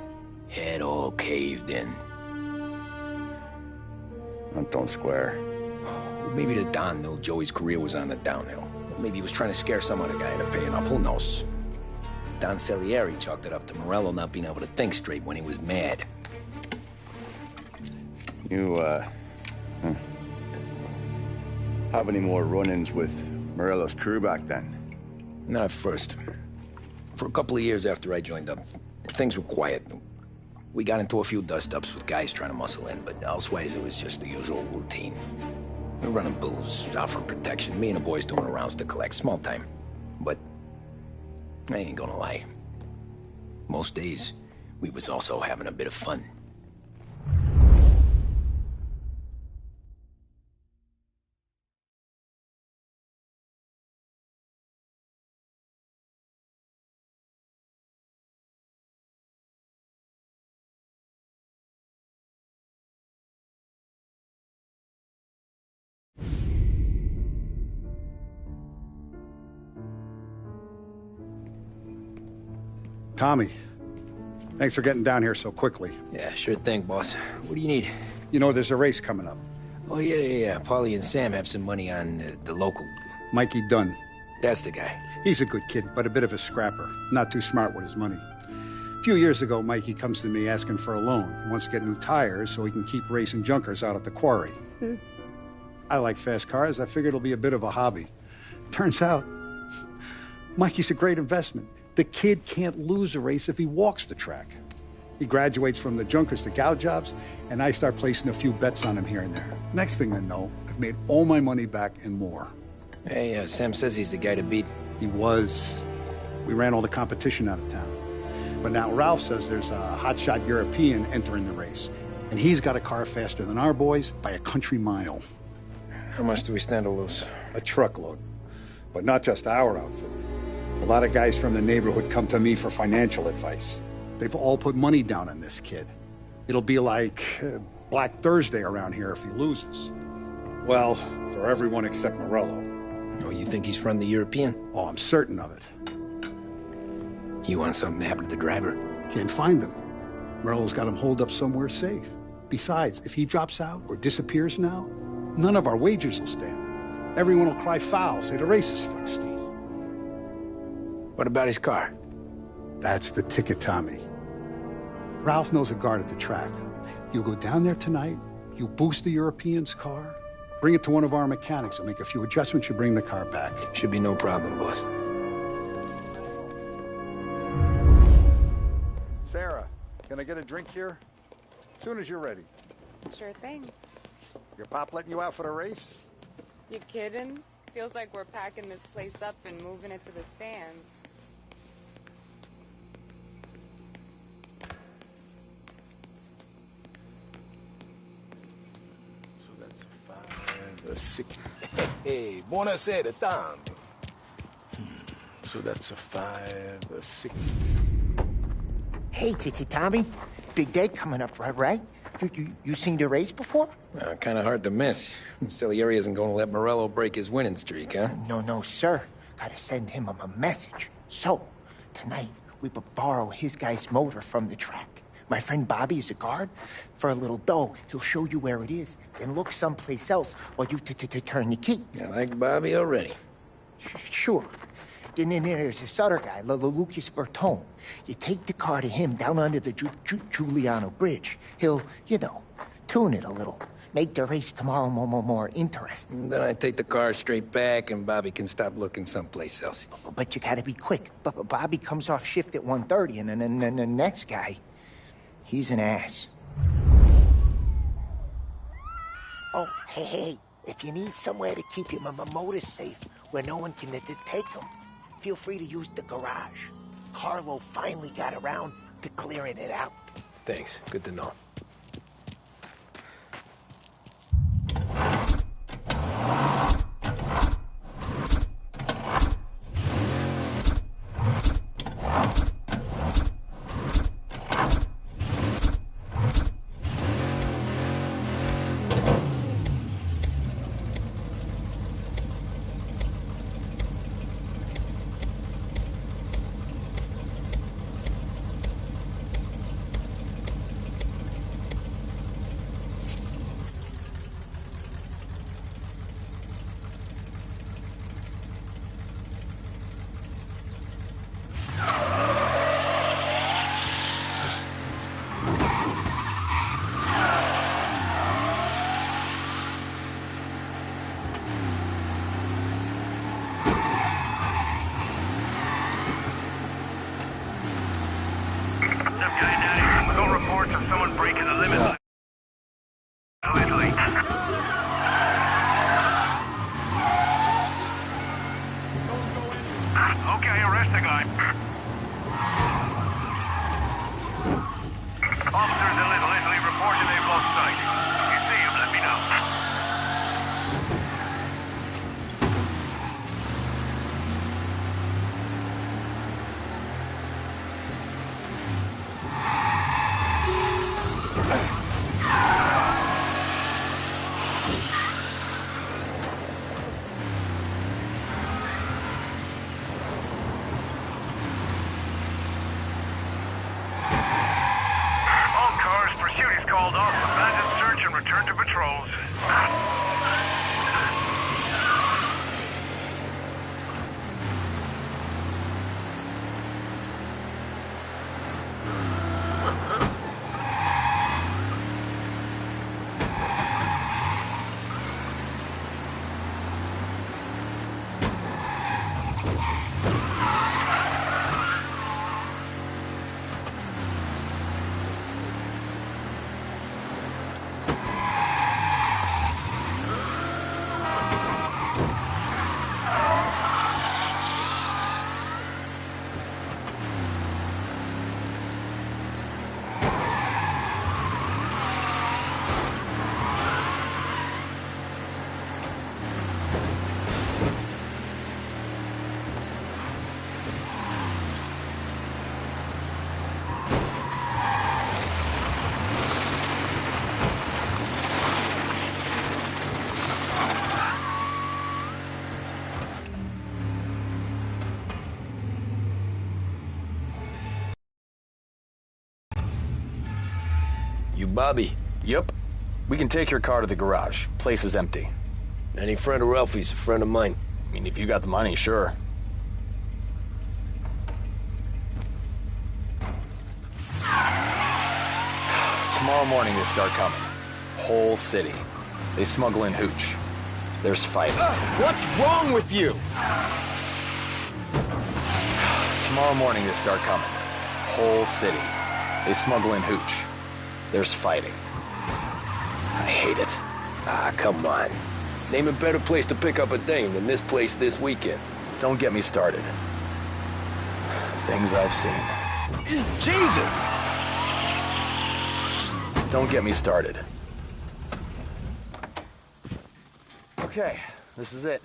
Head all caved in. That don't square. Well, maybe the Don knew Joey's career was on the downhill. Maybe he was trying to scare some other guy into paying up. Who knows? Don Salieri chalked it up to Morello not being able to think straight when he was mad. You, have any more run-ins with Morello's crew back then? Not at first. For a couple of years after I joined up, things were quiet. We got into a few dust-ups with guys trying to muscle in, but elsewise it was just the usual routine. We were running booze, offering protection, me and the boys doing rounds to collect, small time. But I ain't gonna lie. Most days, we was also having a bit of fun. Tommy, thanks for getting down here so quickly. Yeah, sure thing, boss. What do you need? You know, there's a race coming up. Oh, yeah. Paulie and Sam have some money on the local. Mikey Dunn. That's the guy. He's a good kid, but a bit of a scrapper. Not too smart with his money. A few years ago, Mikey comes to me asking for a loan. He wants to get new tires so he can keep racing junkers out at the quarry. I like fast cars. I figured it'll be a bit of a hobby. Turns out, Mikey's a great investment. The kid can't lose a race if he walks the track. He graduates from the junkers to gout jobs, and I start placing a few bets on him here and there. Next thing I know, I've made all my money back and more. Hey, Sam says he's the guy to beat. He was. We ran all the competition out of town. But now Ralph says there's a hotshot European entering the race, and he's got a car faster than our boys by a country mile. How much do we stand to lose? A truckload. But not just our outfit. A lot of guys from the neighborhood come to me for financial advice. They've all put money down on this kid. It'll be like Black Thursday around here if he loses. Well, for everyone except Morello. Oh, you think he's from the European? Oh, I'm certain of it. You want something to happen to the driver? Can't find him. Morello's got him holed up somewhere safe. Besides, if he drops out or disappears now, none of our wagers will stand. Everyone will cry foul, say the race is fixed. What about his car? That's the ticket, Tommy. Ralph knows a guard at the track. You go down there tonight, you boost the European's car, bring it to one of our mechanics, and make a few adjustments, you bring the car back. Should be no problem, boss. Sarah, can I get a drink here? As soon as you're ready. Sure thing. Your pop letting you out for the race? You kidding? Feels like we're packing this place up and moving it to the stands. Hey, buonasera, Tom. So that's a 5, a 6. Hey, Tommy. Big day coming up, right? You seen the race before? Kind of hard to miss. Salieri isn't going to let Morello break his winning streak, huh? No, sir. Gotta send him a message. So, tonight, we borrow his guy's motor from the track. My friend Bobby is a guard. For a little dough, he'll show you where it is, then look someplace else while you turn the key. I like Bobby already. Sure. Then there's this other guy, Lucas Bertone. You take the car to him down under the Giuliano Bridge. He'll, tune it a little. Make the race tomorrow more interesting. Then I take the car straight back and Bobby can stop looking someplace else. But you gotta be quick. Bobby comes off shift at 1:30, and then the next guy, he's an ass. Oh, hey, if you need somewhere to keep your motor safe where no one can take them, feel free to use the garage. Carlo finally got around to clearing it out. Thanks. Good to know. You Bobby? Yep. We can take your car to the garage. Place is empty. Any friend of Ralphie's a friend of mine. I mean, if you got the money, sure. Tomorrow morning they start coming. Whole city. They smuggle in hooch. There's fighting. What's wrong with you? Tomorrow morning they start coming. Whole city. They smuggle in hooch. There's fighting. I hate it. Ah, come on. Name a better place to pick up a dame than this place this weekend. Don't get me started. Things I've seen. Jesus! Don't get me started. Okay, this is it.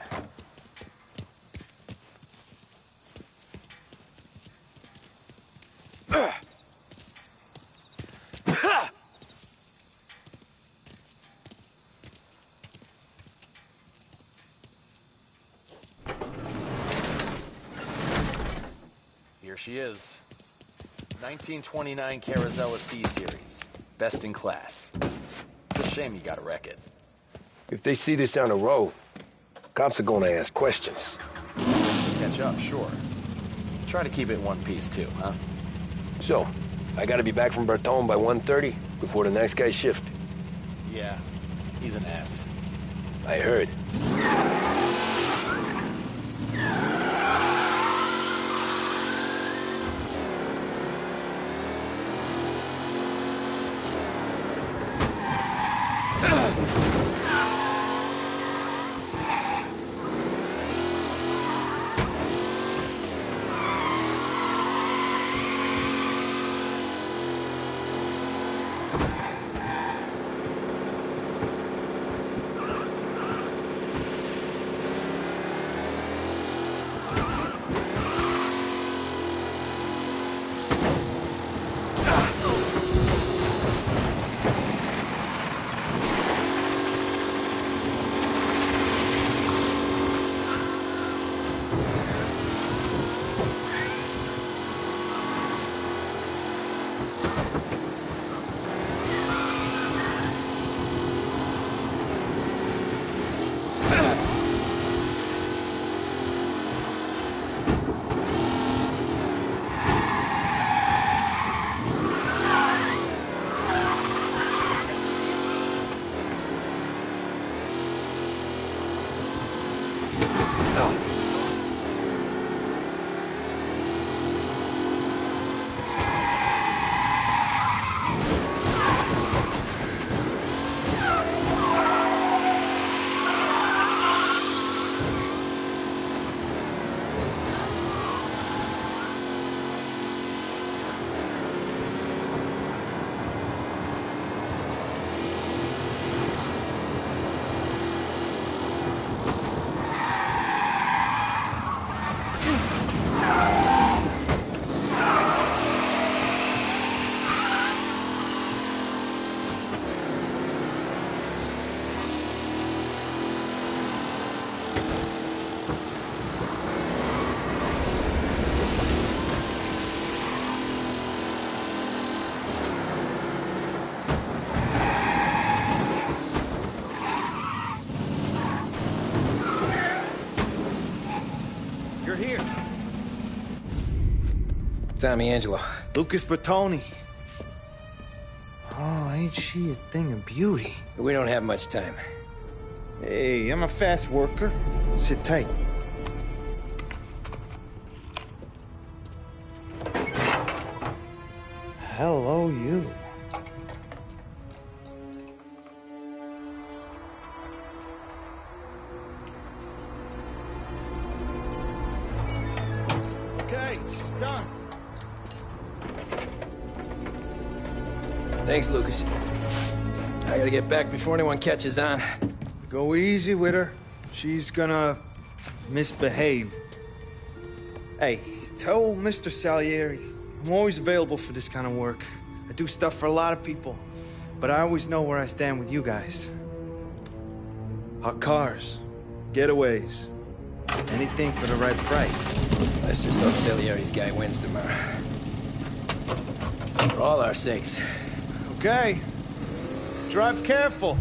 Here she is. 1929 Carazella C-Series. Best in class. It's a shame you gotta wreck it. If they see this on the road, cops are gonna ask questions. Catch up, sure. Try to keep it in one piece, too, huh? So, I gotta be back from Bertone by 1:30 before the next guy's shift. Yeah, he's an ass. I heard. Tommy Angelo. Lucas Bertoni. Oh, ain't she a thing of beauty? We don't have much time. Hey, I'm a fast worker. Sit tight. Hello, you. Okay, she's done. Thanks, Lucas. I gotta get back before anyone catches on. Go easy with her. She's gonna misbehave. Hey, tell Mr. Salieri I'm always available for this kind of work. I do stuff for a lot of people, but I always know where I stand with you guys. Hot cars, getaways, anything for the right price. Let's just hope Salieri's guy wins tomorrow. For all our sakes. Okay, drive careful.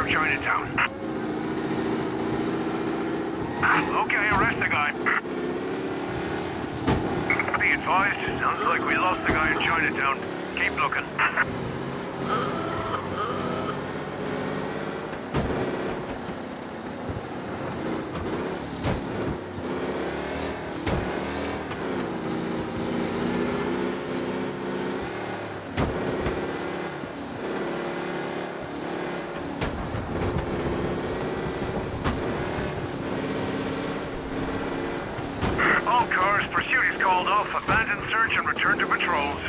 Chinatown. Okay, arrest the guy. Be advised, sounds like we lost the guy in Chinatown. Keep looking. All cars, pursuit is called off. Abandon search and return to patrols.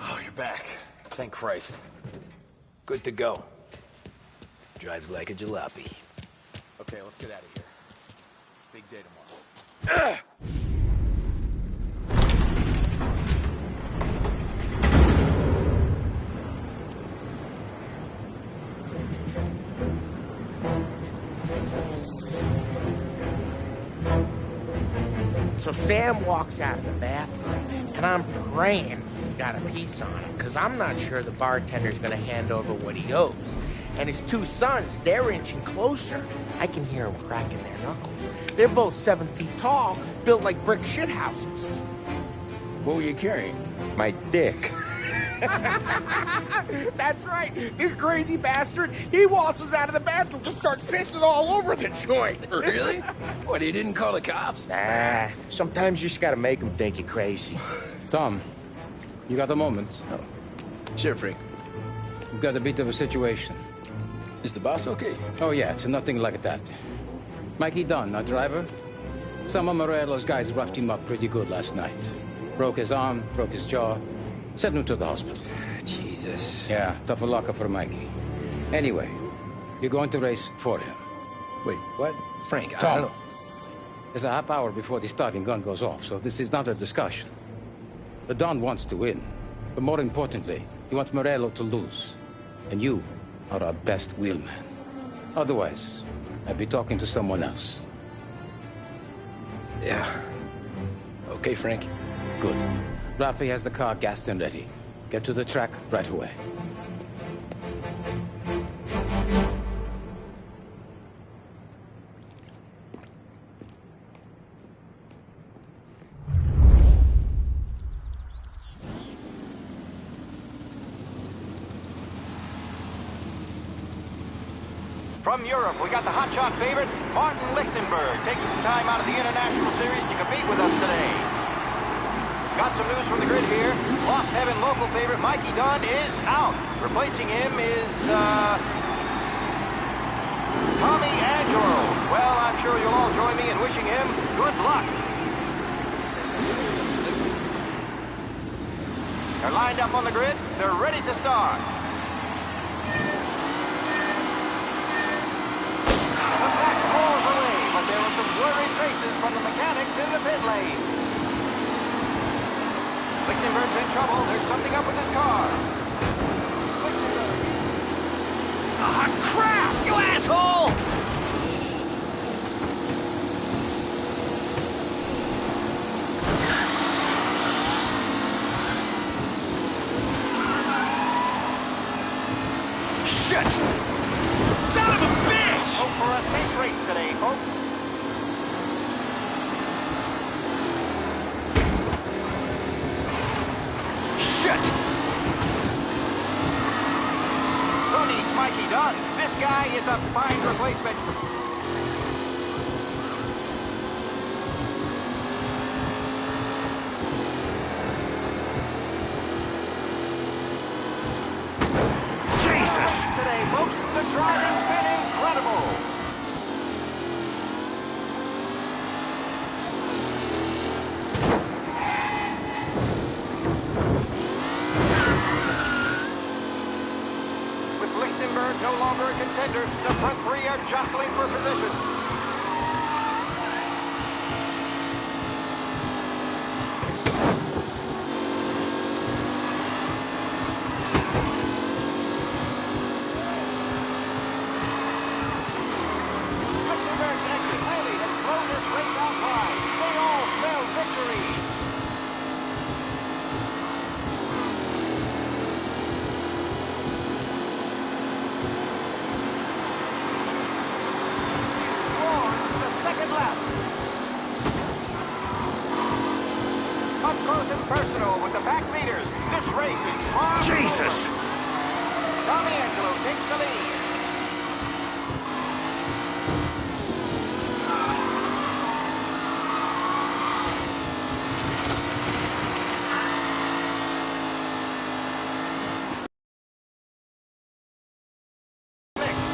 Oh, you're back. Thank Christ. Good to go. Drives like a jalopy. Okay, let's get out of here. Big day tomorrow. So Sam walks out of the bathroom, and I'm praying he's got a piece on him, because I'm not sure the bartender's going to hand over what he owes. And his two sons, they're inching closer. I can hear them cracking their knuckles. They're both 7 feet tall, built like brick shithouses. What were you carrying? My dick. That's right. This crazy bastard, he waltzes out of the bathroom, just starts pissing all over the joint. Really? What, he didn't call the cops? Sometimes you just gotta make them think you're crazy. Tom, you got a moment? Oh. Sure, Frank. We've got a bit of a situation. Is the boss okay? Oh, yeah, it's nothing like that. Mikey Dunn, our driver. Some of Morello's guys roughed him up pretty good last night. Broke his arm, broke his jaw. Sent him to the hospital. Jesus. Yeah, tough luck for Mikey. Anyway, you're going to race for him. Wait, what? Frank, Tom, I don't know. There's a half hour before the starting gun goes off, so this is not a discussion. The Don wants to win, but more importantly, he wants Morello to lose. And you are our best wheelman. Otherwise, I'd be talking to someone else. Yeah. Okay, Frank. Good. Rafi has the car gassed and ready. Get to the track right away. From Europe, we got the hotshot favorite, Martin Lichtenberg, taking some time out of the International Series to compete with us today. Got some news from the grid here. Lost Heaven local favorite Mikey Dunn is out. Replacing him is, Tommy Angelo. Well, I'm sure you'll all join me in wishing him good luck. They're lined up on the grid. They're ready to start. The pack rolls away, but there were some worried faces from the mechanics in the pit lane. Lichtenberg's in trouble. There's something up with his car. Ah, crap! You asshole! Shit! Son of a bitch! Hope for a safe race today, folks. Shit! Who needs Mikey Dunn? This guy is a fine replacement. Jesus! Today, folks, the driving's been incredible. With Lichtenberg no longer a contender, the front three are jostling for position. Lichtenberg's exit really has blown this race outside. They all smell victory. The second lap. Up close and personal with the back leaders. This race is far from Jesus! over. Tommy Angelo takes the lead.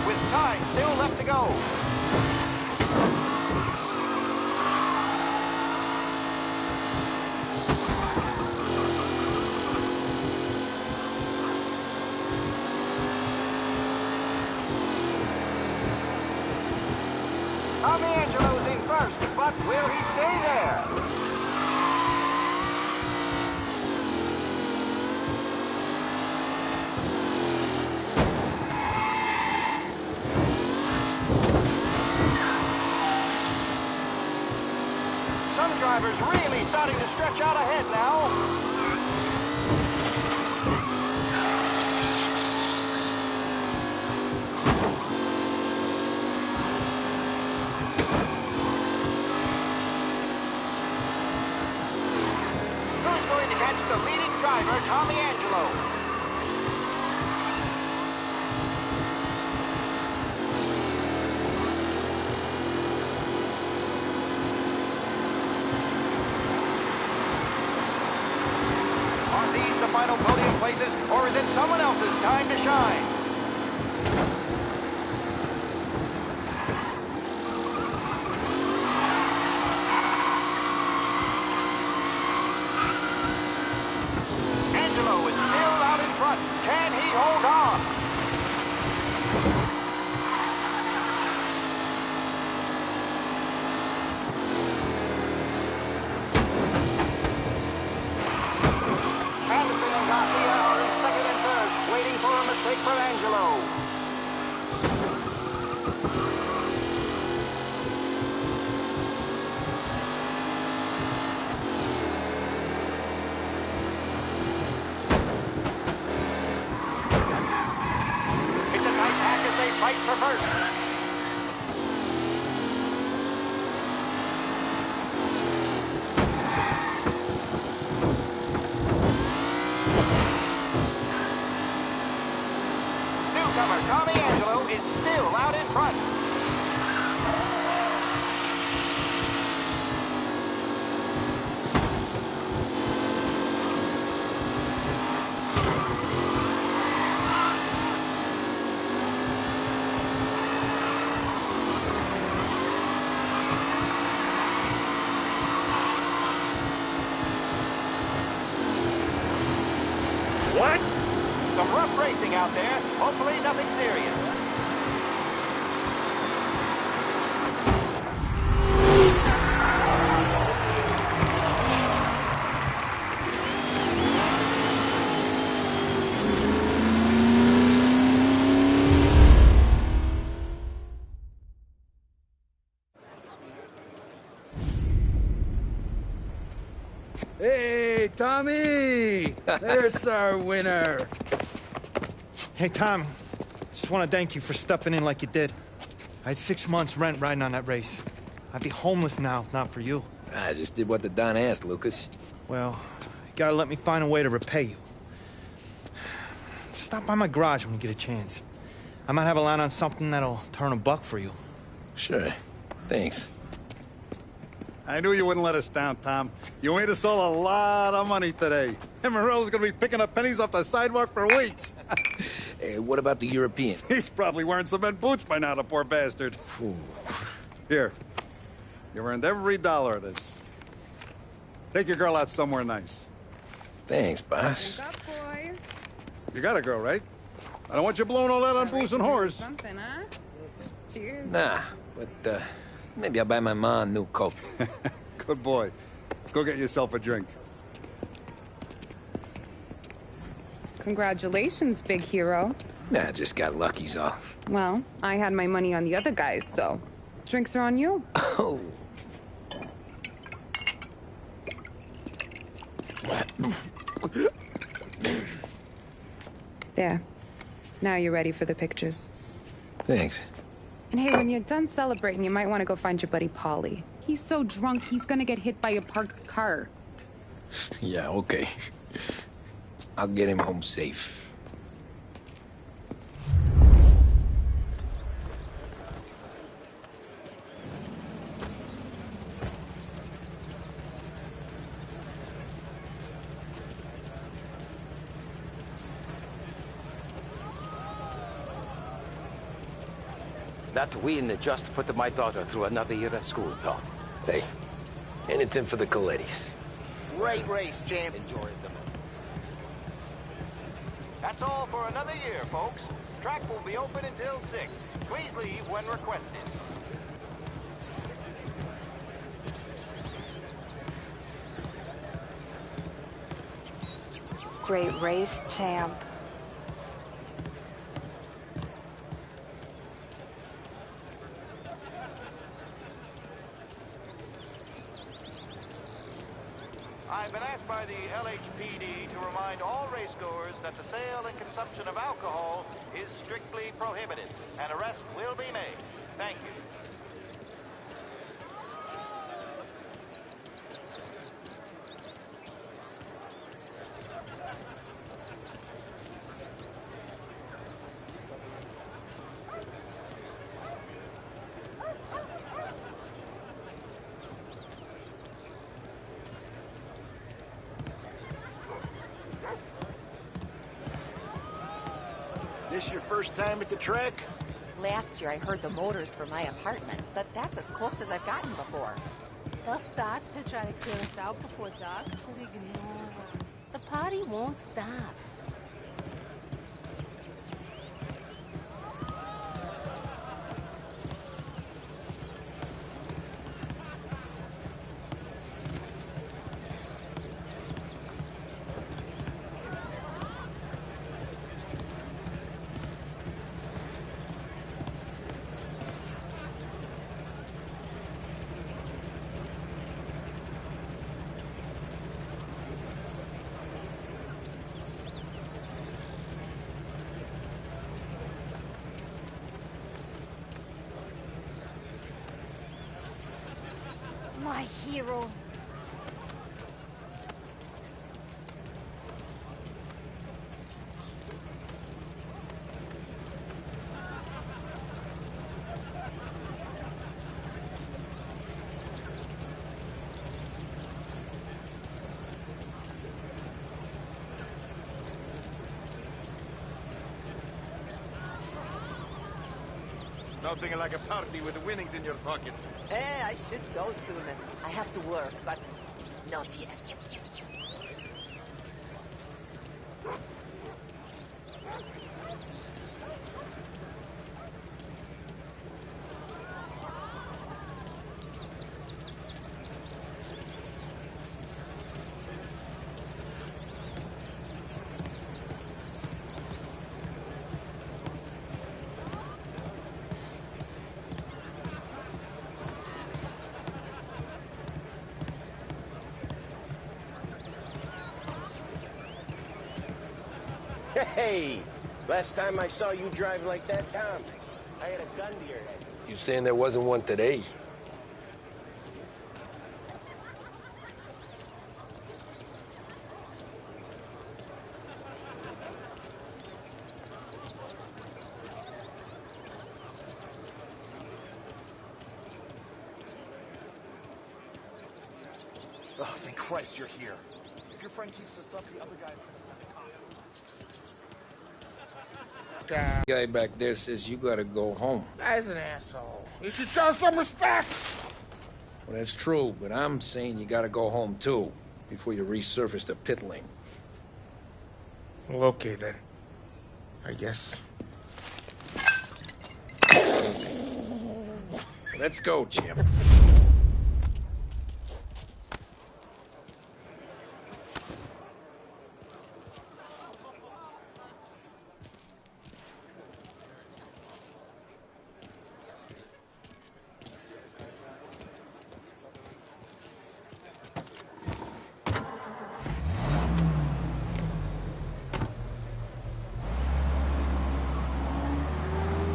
With time still left to go. Tommy Angelo's in first, but will he stay there? Some drivers really starting to stretch out ahead now. Who's going to catch the leading driver, Tommy Angelo? Are these the final podium places, or is it someone else's time to shine? Angelo is still out in front. Can he hold on? Anderson and Garcia are in second and third, waiting for a mistake from Angelo. It's a tight pack as they fight for first. Newcomer Tommy Angelo is still out in front. What? Some rough racing out there. Hopefully nothing serious. Hey, Tommy! There's our winner. Hey, Tom. Just want to thank you for stepping in like you did. I had 6 months rent riding on that race. I'd be homeless now if not for you. I just did what the Don asked, Lucas. Well, you gotta let me find a way to repay you. Stop by my garage when you get a chance. I might have a line on something that'll turn $1 for you. Sure. Thanks. I knew you wouldn't let us down, Tom. You made us all a lot of money today. And Morello's gonna be picking up pennies off the sidewalk for weeks. Hey, what about the European? He's probably wearing cement boots by now, the poor bastard. Here. You earned every dollar of this. Take your girl out somewhere nice. Thanance, boss. Wake up, boys. You got a girl, right? I don't want you blowing all that on booze and whores. Something, huh? Cheers. Nah, but, maybe I'll buy my ma a new coat. Good boy. Go get yourself a drink. Congratulations, big hero. Nah, just got lucky's all. Well, I had my money on the other guys, so drinks are on you. Oh. There. Now you're ready for the pictures. Thanks. And hey, when you're done celebrating, you might want to go find your buddy Paulie. He's so drunk, he's gonna get hit by a parked car. Yeah, okay. I'll get him home safe. That win just put my daughter through another year at school, Tom. Hey, anything for the Colettis. Great race, champ. Enjoy them. That's all for another year, folks. Track will be open until 6. Please leave when requested. Great race, champ. I've been asked by the LHPD to remind all racegoers that the sale and consumption of alcohol is strictly prohibited. An arrest will be made. Thank you. This your first time at the track? Last year I heard the motors for my apartment, but that's as close as I've gotten before. They'll start to try to clear us out before dark, but ignore them. The party won't stop. My hero. Nothing like a party with the winnings in your pocket. Eh, I should go soon as I have to work, but not yet. Hey, last time I saw you drive like that, Tom, I had a gun to your head. You saying there wasn't one today? Oh, thank Christ you're here. If your friend keeps this up, the other guy's gonna send a cop. Guy back there says you gotta go home. Guy's an asshole. You should show some respect. Well, that's true, but I'm saying you gotta go home too, before you resurface the pit lane. Well, okay then. I guess. Let's go, Jim.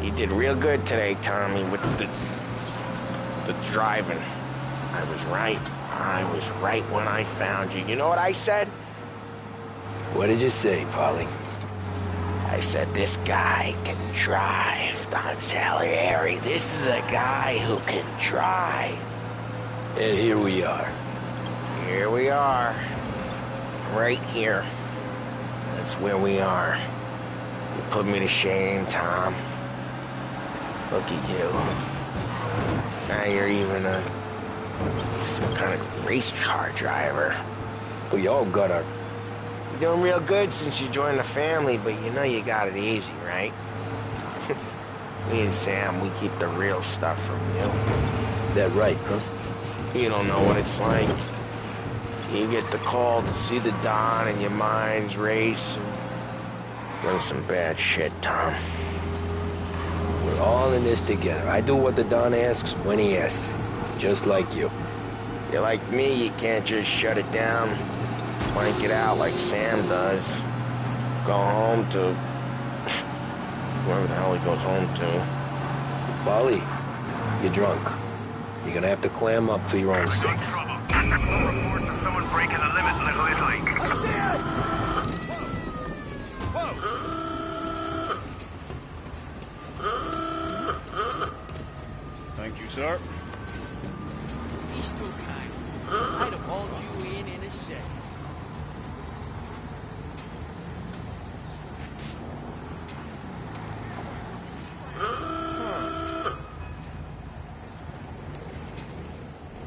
You did real good today, Tommy, with the driving. I was right. I was right when I found you. You know what I said? What did you say, Polly? I said, this guy can drive, Don Salieri. This is a guy who can drive. And here we are. Here we are. Right here. That's where we are. You put me to shame, Tom. Look at you. Now you're even some kind of race car driver. We all got our... You're doing real good since you joined the family, but you know you got it easy, right? Me and Sam, we keep the real stuff from you. That right, huh? You don't know what it's like. You get the call to see the Don and your mind's race. Run some bad shit, Tom. We're all in this together. I do what the Don asks when he asks. Just like you. You're like me, you can't just shut it down. Blank it out like Sam does. Go home to... wherever the hell he goes home to. Polly, you're drunk. You're gonna have to clam up for your own sake. Tactical reports of someone breaking the limit in Little Italy. I see it! Thank you, sir. He's too kind. I'd have hauled you in a second.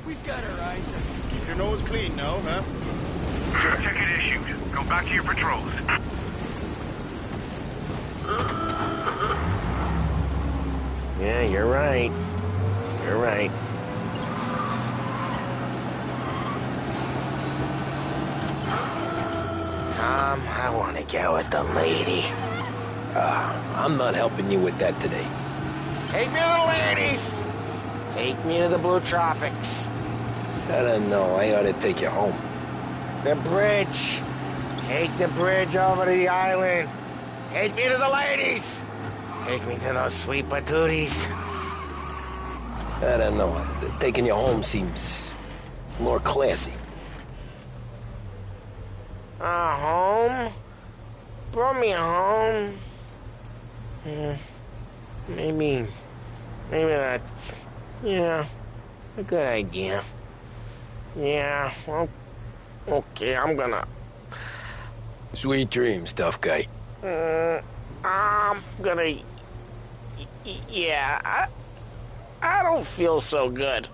We've got our eyes on you. Keep your nose clean now, huh? Ticket issued. Go back to your patrols. Yeah, you're right. You're right. Tom, I want to get with the lady. I'm not helping you with that today. Take me to the ladies! Take me to the Blue Tropics. I don't know. I ought to take you home. The bridge. Take the bridge over to the island. Take me to the ladies. Take me to those sweet patooties. I don't know. Taking you home seems more classy. Home? Brought me home. Maybe that's, yeah, a good idea. Yeah, well, okay, I'm gonna... Sweet dreams, tough guy. I'm gonna... Yeah, I don't feel so good.